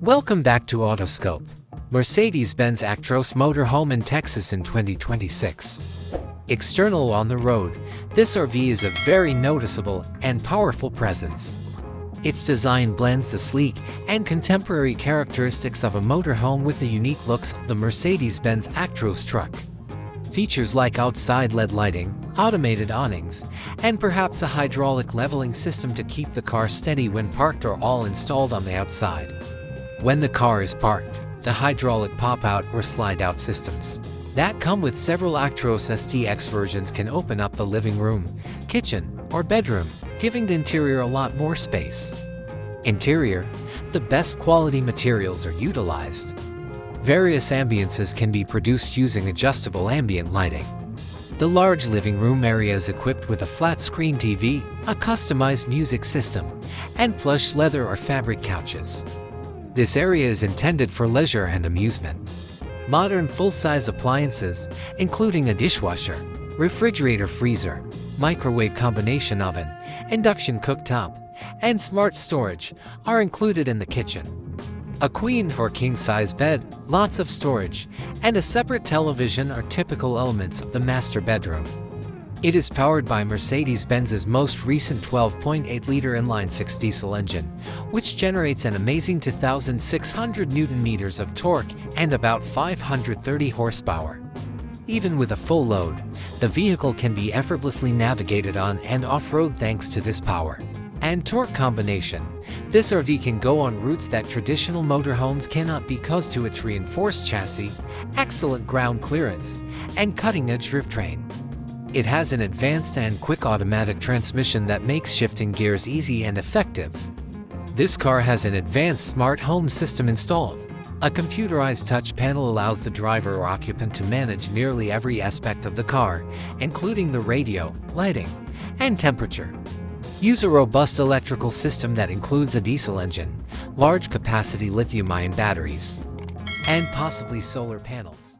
Welcome back to Autoscope. Mercedes-Benz Actros Motorhome in Texas in 2026. External on the road, this RV is a very noticeable and powerful presence. Its design blends the sleek and contemporary characteristics of a motorhome with the unique looks of the Mercedes-Benz Actros truck. Features like outside LED lighting, automated awnings, and perhaps a hydraulic leveling system to keep the car steady when parked are all installed on the outside. When the car is parked, the hydraulic pop-out or slide-out systems that come with several Actros STX versions can open up the living room, kitchen, or bedroom, giving the interior a lot more space. Interior, the best quality materials are utilized. Various ambiances can be produced using adjustable ambient lighting. The large living room area is equipped with a flat-screen TV, a customized music system, and plush leather or fabric couches. This area is intended for leisure and amusement. Modern full-size appliances, including a dishwasher, refrigerator freezer, microwave combination oven, induction cooktop, and smart storage, are included in the kitchen. A queen or king-size bed, lots of storage, and a separate television are typical elements of the master bedroom. It is powered by Mercedes-Benz's most recent 12.8-liter inline-six diesel engine, which generates an amazing 2,600 Nm of torque and about 530 horsepower. Even with a full load, the vehicle can be effortlessly navigated on and off-road thanks to this power and torque combination. This RV can go on routes that traditional motorhomes cannot because to its reinforced chassis, excellent ground clearance, and cutting-edge drivetrain. It has an advanced and quick automatic transmission that makes shifting gears easy and effective. This car has an advanced smart home system installed. A computerized touch panel allows the driver or occupant to manage nearly every aspect of the car, including the radio, lighting, and temperature. Use a robust electrical system that includes a diesel engine, large-capacity lithium-ion batteries, and possibly solar panels.